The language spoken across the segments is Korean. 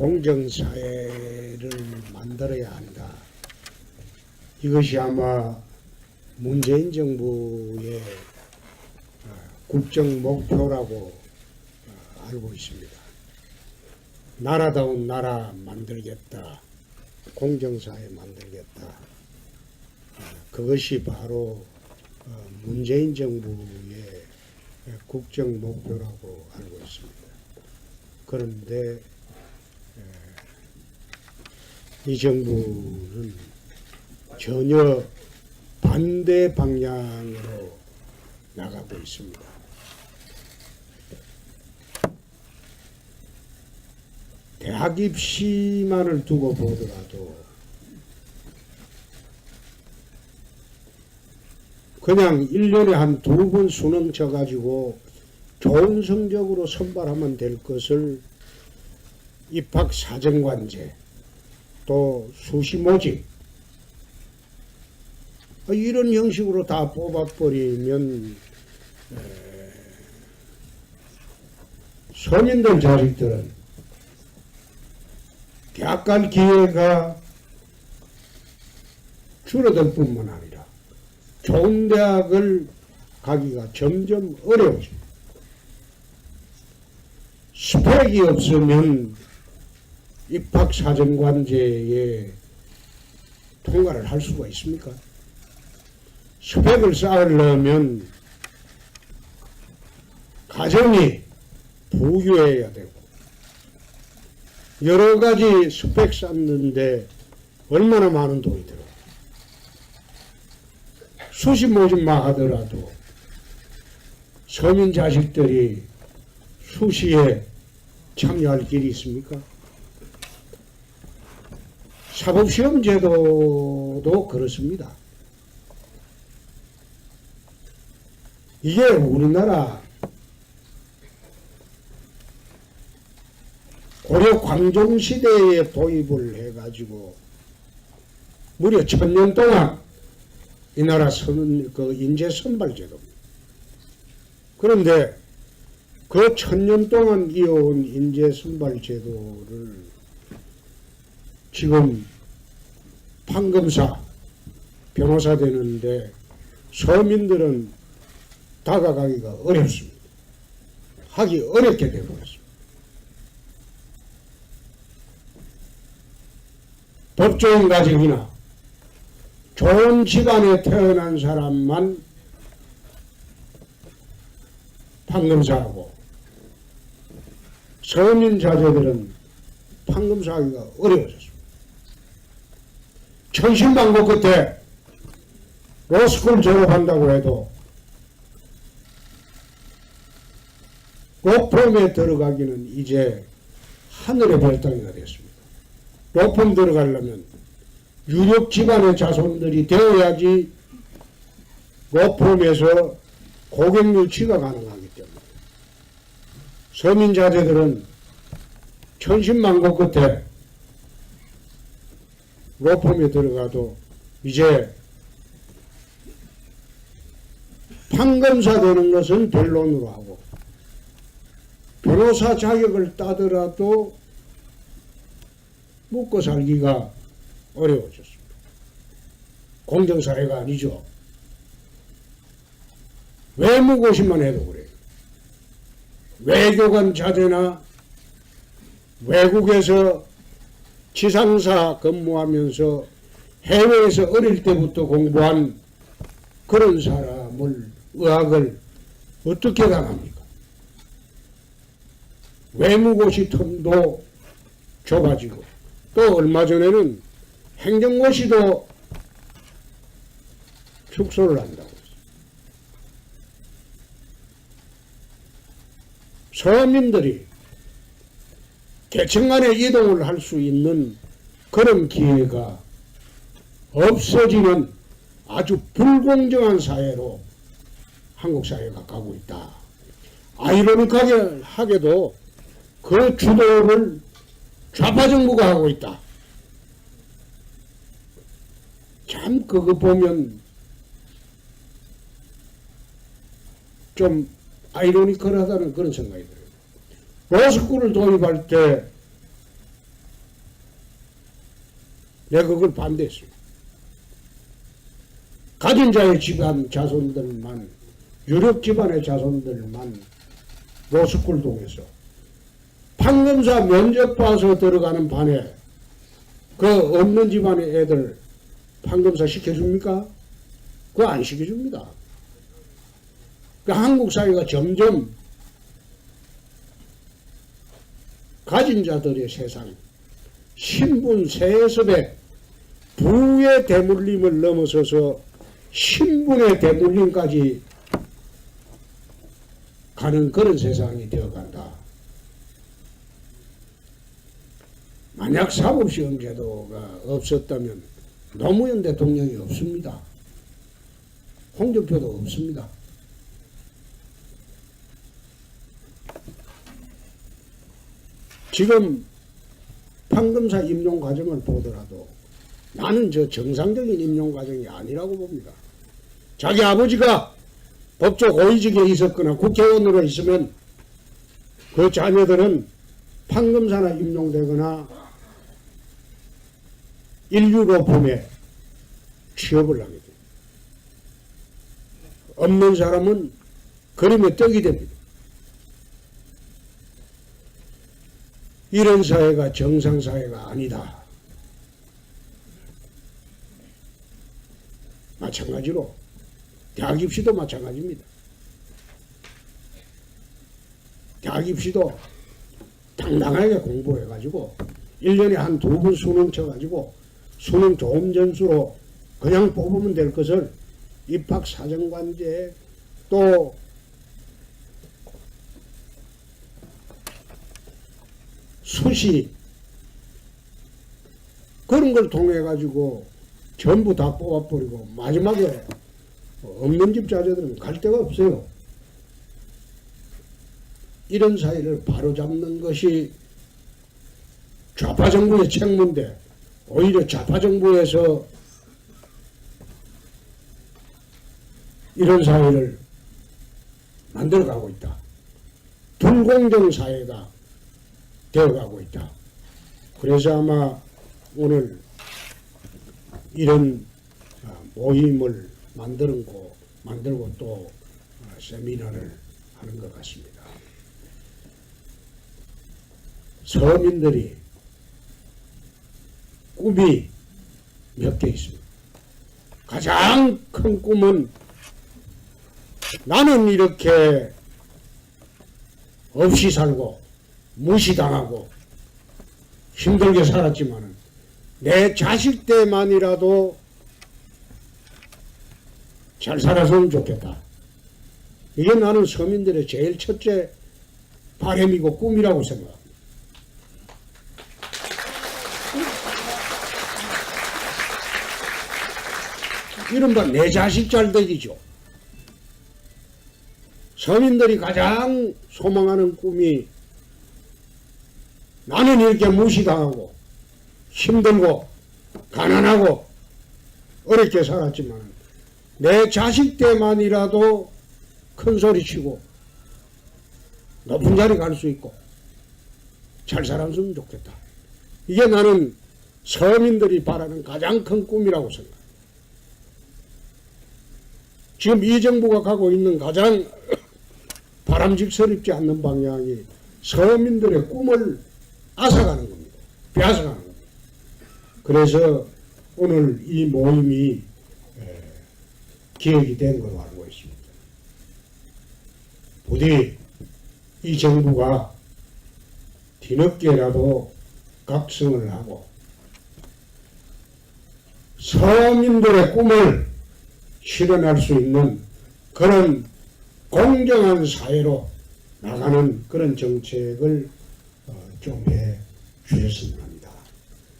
공정사회를 만들어야 한다. 이것이 아마 문재인 정부의 국정 목표라고 알고 있습니다. 나라다운 나라 만들겠다. 공정사회 만들겠다. 그것이 바로 문재인 정부의 국정 목표라고 알고 있습니다. 그런데 이 정부는 전혀 반대 방향으로 나가고 있습니다. 대학 입시만을 두고 보더라도 그냥 1년에 한 2번 수능 쳐가지고 좋은 성적으로 선발하면 될 것을 입학사정관제 또 수시모집 이런 형식으로 다 뽑아버리면 서민들 자식들은 대학 갈 기회가 줄어들 뿐만 아니라 좋은 대학을 가기가 점점 어려워집니다. 스펙이 없으면 입학사정관제에 통과를 할 수가 있습니까? 스펙을 쌓으려면 가정이 부유해야 되고 여러 가지 스펙 쌓는데 얼마나 많은 돈이 들어요. 수시 모집만 하더라도 서민 자식들이 수시에 참여할 길이 있습니까? 사법시험 제도도 그렇습니다. 이게 우리나라 고려 광종시대에 도입을 해가지고 무려 1000년 동안 이 나라 인재 선발 제도입니다. 그런데 그 1000년 동안 이어온 인재 선발 제도를 지금 판검사, 변호사 되는데 서민들은 다가가기가 어렵습니다. 하기 어렵게 되어버렸습니다. 법조인 가족이나 좋은 집안에 태어난 사람만 판검사하고 서민 자제들은 판검사하기가 어려워졌습니다. 천신만고 끝에 로스쿨 졸업한다고 해도 로펌에 들어가기는 이제 하늘의 별따기가 됐습니다. 로펌 들어가려면 유력 집안의 자손들이 되어야지 로펌에서 고객 유치가 가능하기 때문에 서민 자제들은 천신만고 끝에 로펌에 들어가도 이제 판검사 되는 것은 변론으로 하고 변호사 자격을 따더라도 먹고 살기가 어려워졌습니다. 공정사회가 아니죠. 외무고시만 해도 그래요. 외교관 자제나 외국에서 지상사 근무하면서 해외에서 어릴 때부터 공부한 그런 사람을 의학을 어떻게 당합니까? 외무고시 텀도 좁아지고 또 얼마 전에는 행정고시도 축소를 한다고 했어요. 서민들이 계층 간의 이동을 할 수 있는 그런 기회가 없어지는 아주 불공정한 사회로 한국 사회가 가고 있다. 아이러니하게도 그 주도를 좌파 정부가 하고 있다. 참 그거 보면 좀 아이러니컬하다는 그런 생각이 들어요. 로스쿨을 도입할 때 내가 그걸 반대했습니다. 가진 자의 집안 자손들만, 유력 집안의 자손들만 로스쿨 동에서 판검사 면접 봐서 들어가는 반에 그 없는 집안의 애들 판검사 시켜줍니까? 그거 안 시켜줍니다. 그 한국 사회가 점점 가진 자들의 세상, 신분 세습에 부의 대물림을 넘어서서 신분의 대물림까지 가는 그런 세상이 되어간다. 만약 사법시험 제도가 없었다면 노무현 대통령이 없습니다. 홍준표도 없습니다. 지금 판검사 임용 과정을 보더라도 나는 저 정상적인 임용 과정이 아니라고 봅니다. 자기 아버지가 법조 고위직에 있었거나 국회의원으로 있으면 그 자녀들은 판검사나 임용되거나 인류로 봄에 취업을 하게 됩니다. 없는 사람은 그림에 떡이 됩니다. 이런 사회가 정상사회가 아니다. 마찬가지로 대학 입시도 마찬가지입니다. 대학 입시도 당당하게 공부해가지고 1년에 한 2번 수능 쳐가지고 수능 좋은 점수로 그냥 뽑으면 될 것을 입학사정관제 또 수시 그런 걸 통해 가지고 전부 다 뽑아버리고 마지막에 없는 집 자녀들은 갈 데가 없어요. 이런 사회를 바로잡는 것이 좌파 정부의 책무인데 오히려 좌파 정부에서 이런 사회를 만들어가고 있다. 불공정 사회가 되어가고 있다. 그래서 아마 오늘 이런 모임을 만들고 또 세미나를 하는 것 같습니다. 서민들이 꿈이 몇 개 있습니다. 가장 큰 꿈은 나는 이렇게 없이 살고 무시당하고 힘들게 살았지만 내 자식 때만이라도 잘 살았으면 좋겠다. 이게 나는 서민들의 제일 첫째 바람이고 꿈이라고 생각합니다. 이른바 내 자식 잘되기죠. 서민들이 가장 소망하는 꿈이 나는 이렇게 무시당하고 힘들고 가난하고 어렵게 살았지만 내 자식 때만이라도 큰 소리치고 높은 자리 갈 수 있고 잘 살았으면 좋겠다. 이게 나는 서민들이 바라는 가장 큰 꿈이라고 생각합니다. 지금 이 정부가 가고 있는 가장 바람직스럽지 않는 방향이 서민들의 꿈을 앗아가는 겁니다. 빼앗아가는 겁니다. 그래서 오늘 이 모임이 기획이 된 걸로 알고 있습니다. 부디 이 정부가 뒤늦게라도 각성을 하고 서민들의 꿈을 실현할 수 있는 그런 공정한 사회로 나가는 그런 정책을 좀 해 주셨으면 합니다.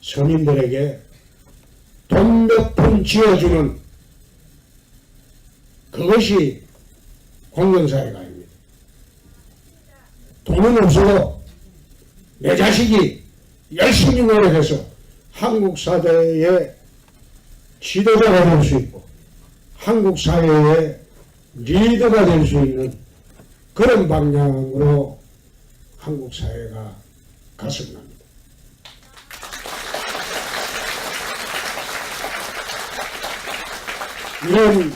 서민들에게 돈 몇 푼 지어주는 그것이 공정사회가 아닙니다. 돈은 없어도 내 자식이 열심히 노력해서 한국 사회의 지도자가 될 수 있고 한국 사회의 리더가 될 수 있는 그런 방향으로 한국 사회가 갔으면 합니다. 이런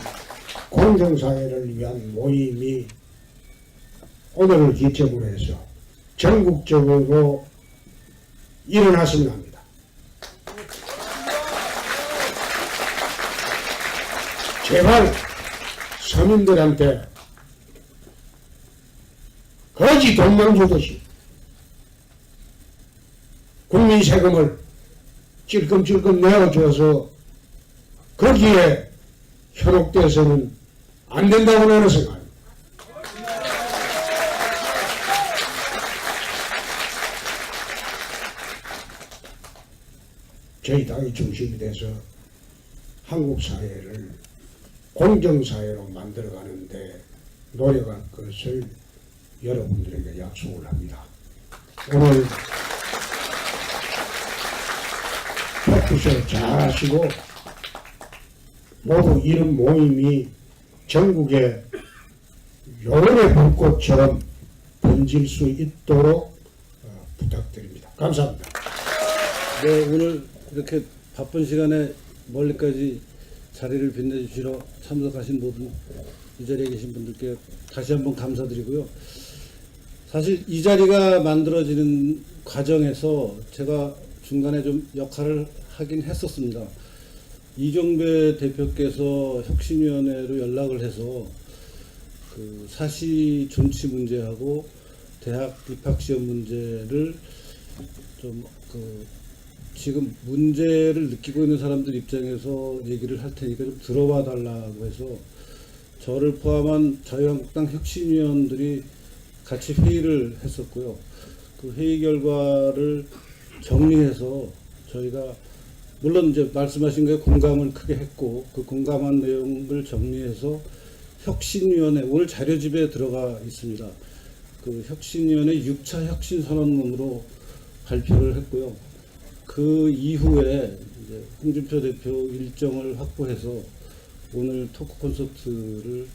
공정사회를 위한 모임이 오늘을 기점으로 해서 전국적으로 일어났으면 합니다. 제발 서민들한테 거지 돈만 주듯이 국민 세금을 찔끔찔끔 내어줘서 거기에 현혹돼서는 안 된다고 나는 생각합니다. 저희 당이 중심이 돼서 한국 사회를 공정사회로 만들어가는데 노력할 것을 여러분들에게 약속을 합니다. 오늘 토크쇼 잘 하시고 모두 이런 모임이 전국에 여름의 불꽃처럼 번질 수 있도록 부탁드립니다. 감사합니다. 네, 오늘 이렇게 바쁜 시간에 멀리까지 자리를 빛내주시러 참석하신 모든 이 자리에 계신 분들께 다시 한번 감사드리고요. 사실 이 자리가 만들어지는 과정에서 제가 중간에 좀 역할을 하긴 했었습니다. 이종배 대표께서 혁신위원회로 연락을 해서 그 사시 존치 문제하고 대학 입학시험 문제를 좀 지금 문제를 느끼고 있는 사람들 입장에서 얘기를 할 테니까 좀 들어와 달라고 해서 저를 포함한 자유한국당 혁신위원들이 같이 회의를 했었고요. 그 회의 결과를 정리해서 저희가 물론 이제 말씀하신 거에 공감을 크게 했고 그 공감한 내용을 정리해서 혁신위원회 오늘 자료집에 들어가 있습니다. 그 혁신위원회 6차 혁신선언문으로 발표를 했고요. 그 이후에 이제 홍준표 대표 일정을 확보해서 오늘 토크 콘서트를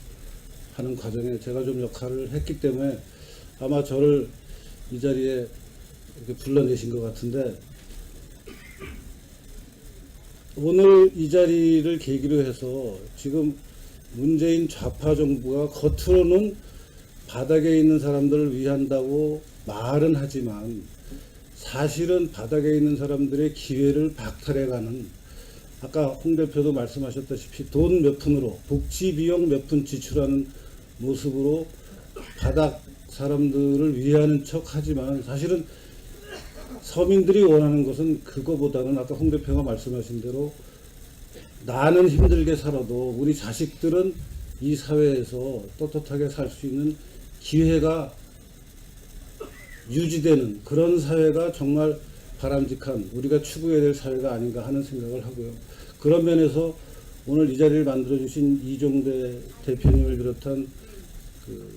하는 과정에 제가 좀 역할을 했기 때문에 아마 저를 이 자리에 이렇게 불러내신 것 같은데 오늘 이 자리를 계기로 해서 지금 문재인 좌파 정부가 겉으로는 바닥에 있는 사람들을 위한다고 말은 하지만 사실은 바닥에 있는 사람들의 기회를 박탈해가는 아까 홍 대표도 말씀하셨다시피 돈 몇 푼으로 복지 비용 몇 푼 지출하는 모습으로 바닥 사람들을 위하는 척 하지만 사실은 서민들이 원하는 것은 그거보다는 아까 홍 대표가 말씀하신 대로 나는 힘들게 살아도 우리 자식들은 이 사회에서 떳떳하게 살 수 있는 기회가 유지되는 그런 사회가 정말 바람직한 우리가 추구해야 될 사회가 아닌가 하는 생각을 하고요. 그런 면에서 오늘 이 자리를 만들어주신 이종대 대표님을 비롯한 그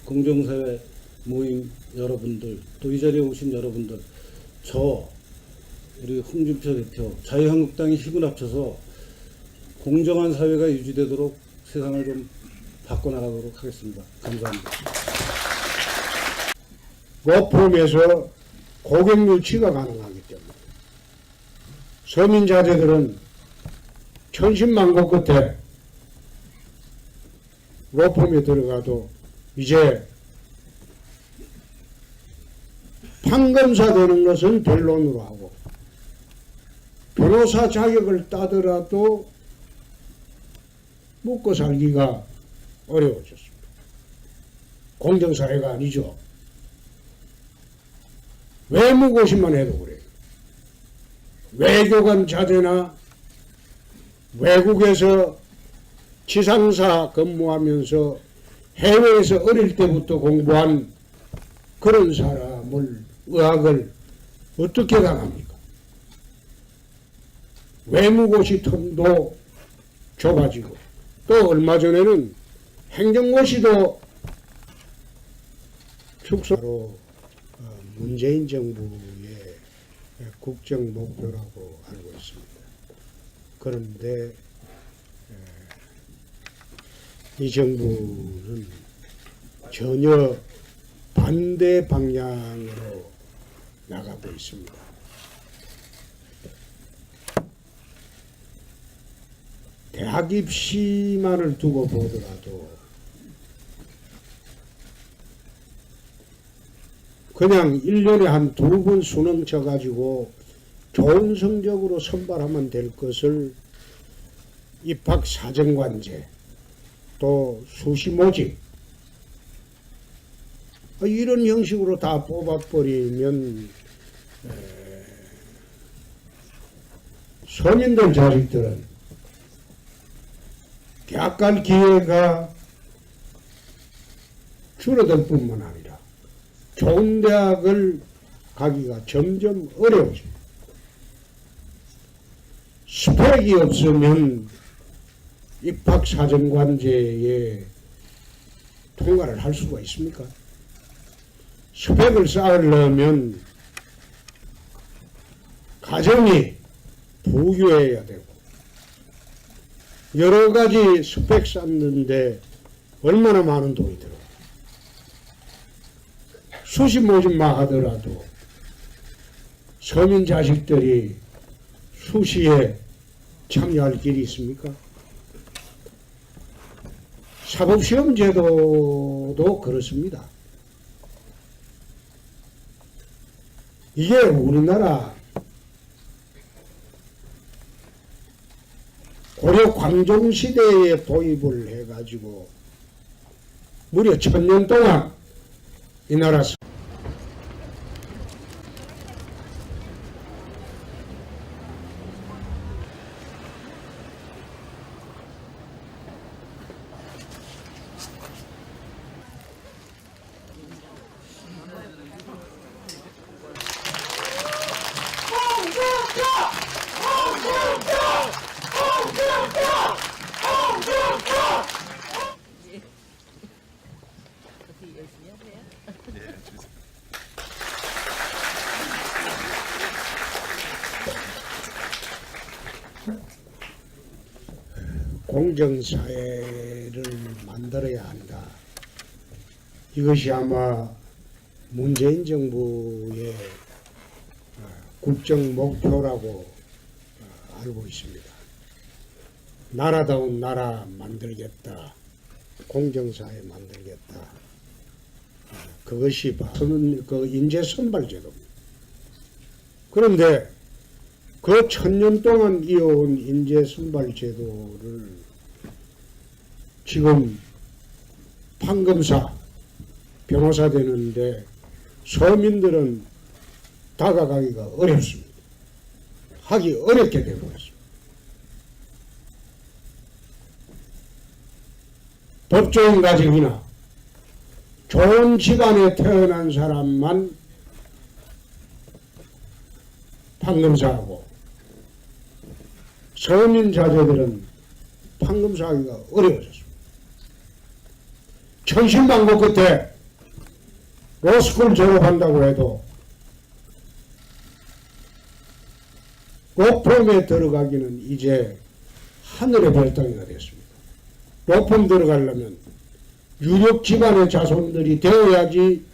공정사회 모임 여러분들 또 이 자리에 오신 여러분들 우리 홍준표 대표 자유한국당이 힘을 합쳐서 공정한 사회가 유지되도록 세상을 좀 바꿔나가도록 하겠습니다. 감사합니다. 로펌에서 고객 유치가 가능하기 때문에 서민자제들은 천신만고 끝에 로펌에 들어가도 이제 판검사 되는 것은 변론으로 하고 변호사 자격을 따더라도 먹고 살기가 어려워졌습니다. 공정사회가 아니죠. 외무고시만 해도 그래요. 외교관 자제나 외국에서 지상사 근무하면서 해외에서 어릴 때부터 공부한 그런 사람을 의학을 어떻게 당합니까? 외무고시 텀도 좁아지고 또 얼마 전에는 행정고시도 축소로 문재인 정부의 국정 목표라고 알고 있습니다. 그런데 이 정부는 전혀 반대 방향으로 나가고 있습니다. 대학 입시만을 두고 보더라도 그냥 1년에 한 2번 수능 쳐가지고 좋은 성적으로 선발하면 될 것을 입학 사정관제 또 수시 모집 이런 형식으로 다 뽑아버리면 서민들 자식들은 대학 갈 기회가 줄어들 뿐만 아니라 좋은 대학을 가기가 점점 어려워집니다. 스펙이 없으면 입학사정관제에 통과를 할 수가 있습니까? 스펙을 쌓으려면 가정이 부유해야 되고 여러 가지 스펙 쌓는데 얼마나 많은 돈이 들어. 수시 모집만 하더라도 서민 자식들이 수시에 참여할 길이 있습니까? 사법시험 제도도 그렇습니다. 이게 우리나라 고려 광종시대에 도입을 해가지고 무려 1000년 동안 이 나라 공정사회를 만들어야 한다. 이것이 아마 문재인 정부의 국정 목표라고 알고 있습니다. 나라다운 나라 만들겠다. 공정사회 만들겠다. 그것이 저는 그 인재 선발 제도입니다. 그런데 그 1000년 동안 이어온 인재 선발 제도를 지금 판검사, 변호사 되는데 서민들은 다가가기가 어렵습니다. 하기 어렵게 되어버렸습니다. 법조인 가족이나 좋은 집안에 태어난 사람만 판검사하고 서민 자제들은 판검사하기가 어려워졌습니다. 천신만고 끝에 로스쿨 졸업한다고 해도 로펌에 들어가기는 이제 하늘의 별따기가 됐습니다. 로펌 들어가려면 유력 집안의 자손들이 되어야지